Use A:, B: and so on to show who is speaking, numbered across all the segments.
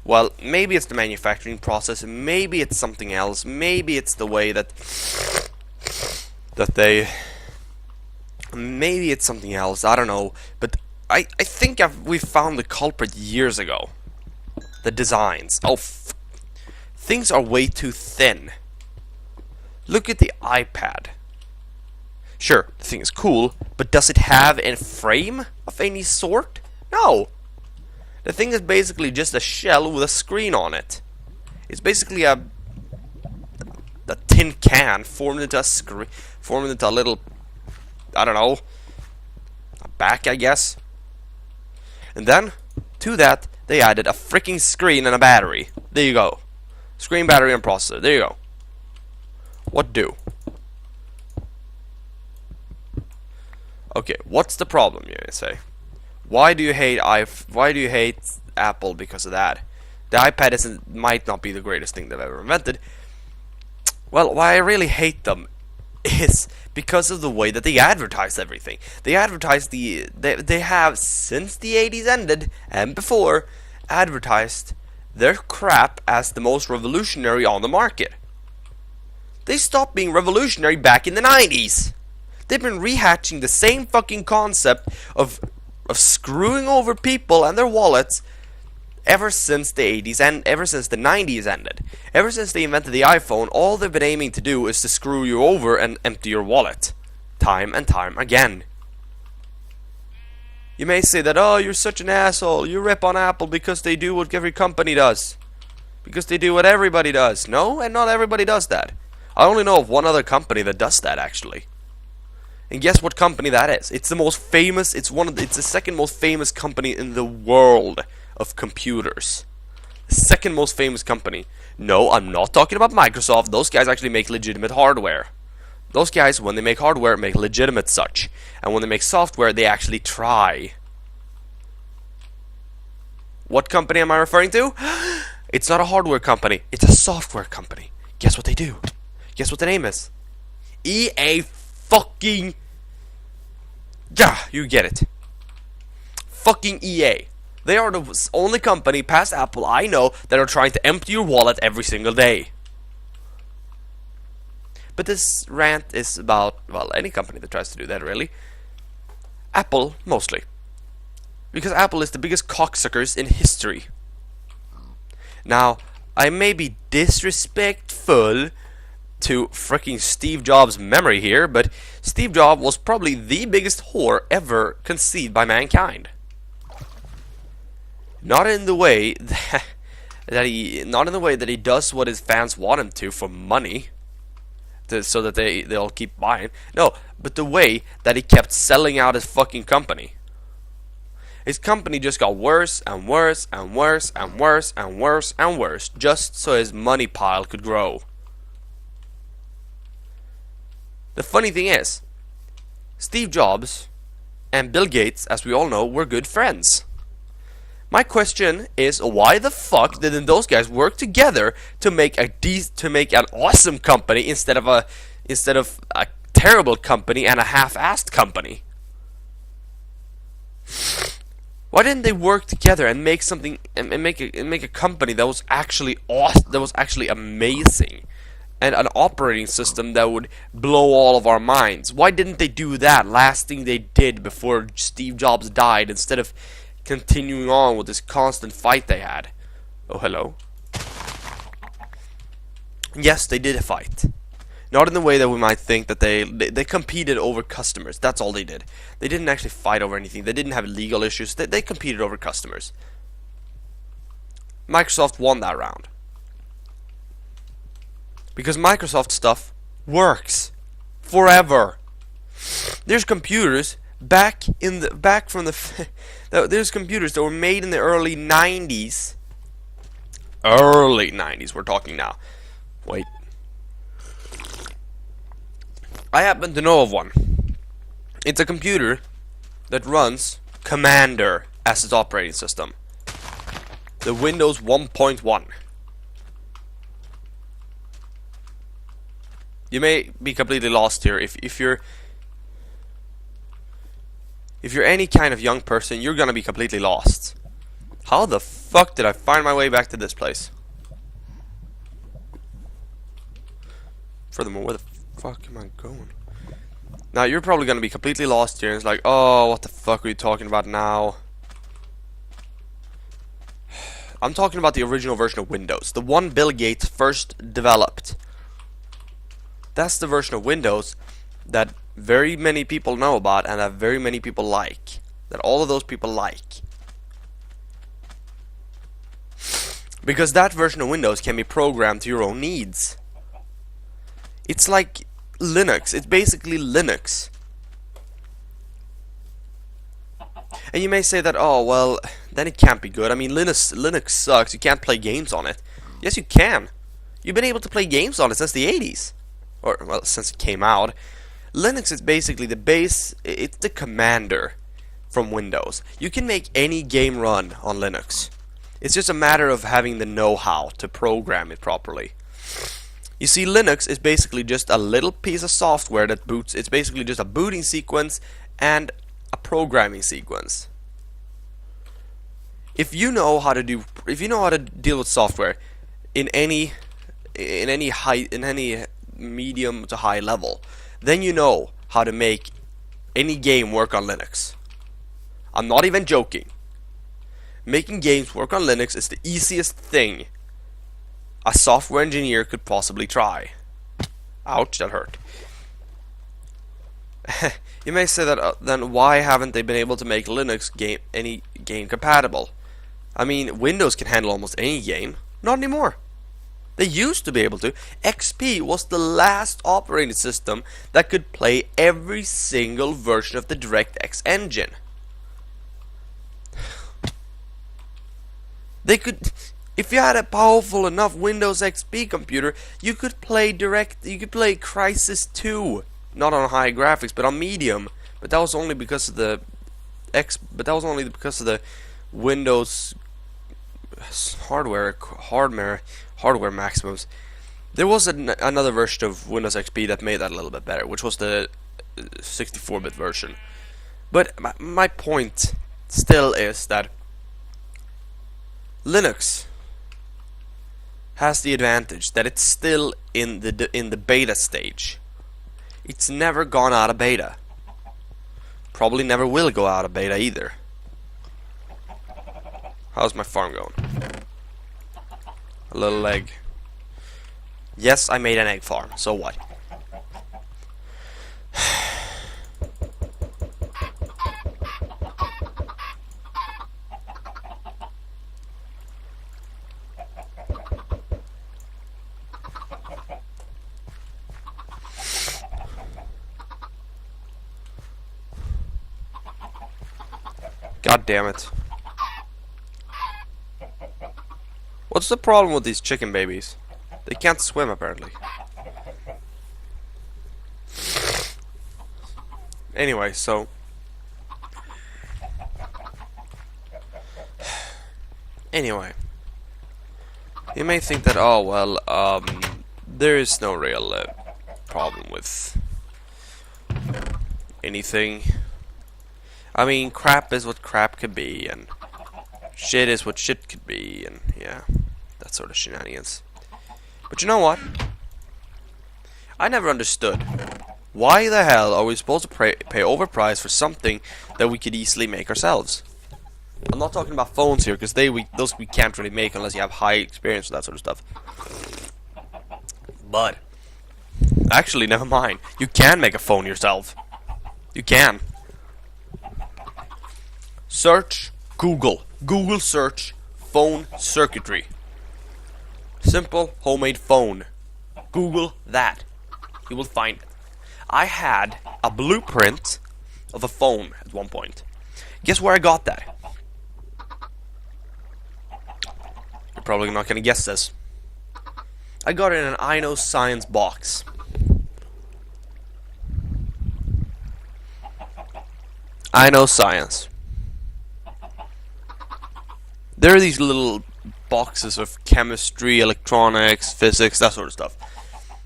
A: Well, maybe it's the manufacturing process, maybe it's something else, maybe it's the way that they... Maybe it's something else, I don't know. But I think we found the culprit years ago. The designs. Oh, things are way too thin. Look at the iPad. Sure, the thing is cool, but does it have a frame of any sort? No. The thing is basically just a shell with a screen on it. It's basically a tin can formed into a screen, formed into a little, I don't know, a back, I guess. And then to that they added a freaking screen and a battery. There you go. Screen, battery, and processor. There you go. What do? Okay, what's the problem, you say? Why do you hate Apple because of that? The iPad might not be the greatest thing they've ever invented. Well, why I really hate them is because of the way that they advertise everything. They advertise they have, since the 80s ended and before, advertised their crap as the most revolutionary on the market. They stopped being revolutionary back in the 90s. They've been rehatching the same fucking concept of screwing over people and their wallets ever since the 80s and ever since the 90s ended. Ever since they invented the iPhone, all they've been aiming to do is to screw you over and empty your wallet. Time and time again. You may say that, oh, you're such an asshole, you rip on Apple because they do what every company does. Because they do what everybody does. No, and not everybody does that. I only know of one other company that does that, actually. And guess what company that is? It's the most famous, it's the second most famous company in the world of computers. The second most famous company. No, I'm not talking about Microsoft. Those guys actually make legitimate hardware. Those guys, when they make hardware, make legitimate such. And when they make software, they actually try. What company am I referring to? It's not a hardware company. It's a software company. Guess what they do? Guess what the name is? EA fucking... Yeah, you get it. Fucking EA. They are the only company past Apple I know that are trying to empty your wallet every single day. But this rant is about, well, any company that tries to do that, really. Apple, mostly. Because Apple is the biggest cocksuckers in history. Now, I may be disrespectful to freaking Steve Jobs' memory here, but Steve Jobs was probably the biggest whore ever conceived by mankind. Not in the way that he does what his fans want him to for money, so that they'll keep buying. No, but the way that he kept selling out his fucking company. His company just got worse and worse and worse and worse and worse and worse, just so his money pile could grow. The funny thing is, Steve Jobs and Bill Gates, as we all know, were good friends. My question is, why the fuck didn't those guys work together to make an awesome company instead of a terrible company and a half-assed company? Why didn't they work together and make something and make a company that was actually awesome, that was actually amazing, and an operating system that would blow all of our minds? Why didn't they do that last thing they did before Steve Jobs died, instead of continuing on with this constant fight they had? Oh, hello. Yes, they did a fight. Not in the way that we might think, that they competed over customers. That's all they did. They didn't actually fight over anything. They didn't have legal issues. They competed over customers. Microsoft won that round. Because Microsoft stuff works forever. There's computers there's computers that were made in the early 90s. Early 90s we're talking now. Wait. I happen to know of one. It's a computer that runs Commander as its operating system. The Windows 1.1. You may be completely lost here. If you're any kind of young person, you're gonna be completely lost. How the fuck did I find my way back to this place? Furthermore, where the fuck am I going? Now, you're probably gonna be completely lost here, and it's like, oh, what the fuck are you talking about now? I'm talking about the original version of Windows, the one Bill Gates first developed. That's the version of Windows that very many people know about and that very many people like. That all of those people like. Because that version of Windows can be programmed to your own needs. It's like Linux. It's basically Linux. And you may say that, oh, well, then it can't be good. I mean, Linux sucks. You can't play games on it. Yes, you can. You've been able to play games on it since the 80s. Or, well, since it came out. Linux is basically the base, it's the commander from Windows. You can make any game run on Linux. It's just a matter of having the know-how to program it properly. You see, Linux is basically just a little piece of software that boots. It's basically just a booting sequence and a programming sequence. If you know how to deal with software in any medium to high level, then you know how to make any game work on Linux. I'm not even joking. Making games work on Linux is the easiest thing a software engineer could possibly try. Ouch, that hurt. You may say that then why haven't they been able to make Linux any game compatible? I mean, Windows can handle almost any game. Not anymore. They used to be able to. XP was the last operating system that could play every single version of the DirectX engine. They could, if you had a powerful enough Windows XP computer, you could play Crysis 2, not on high graphics, but on medium. But that was only because of the Windows hardware maximums. There was another version of Windows XP that made that a little bit better, which was the 64-bit version. But my point still is that Linux has the advantage that it's still in the beta stage. It's never gone out of beta. Probably never will go out of beta either. How's my farm going? A little egg. Yes, I made an egg farm. So what? God damn it. What's the problem with these chicken babies? They can't swim apparently. Anyway, so anyway, you may think that, oh well, there is no real problem with anything. I mean, crap is what crap could be, and shit is what shit could be, and yeah, that sort of shenanigans. But you know what? I never understood. Why the hell are we supposed to pay overprice for something that we could easily make ourselves? I'm not talking about phones here, because those we can't really make unless you have high experience with that sort of stuff. But actually, never mind. You can make a phone yourself. You can. Search Google. Google search phone circuitry. Simple homemade phone. Google that. You will find it. I had a blueprint of a phone at one point. Guess where I got that? You're probably not gonna guess this. I got it in an I Know Science box. I Know Science. There are these little boxes of chemistry, electronics, physics, that sort of stuff.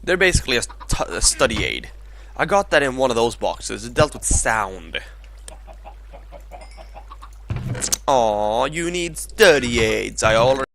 A: They're basically a study aid. I got that in one of those boxes. It dealt with sound. Aw, you need study aids. I already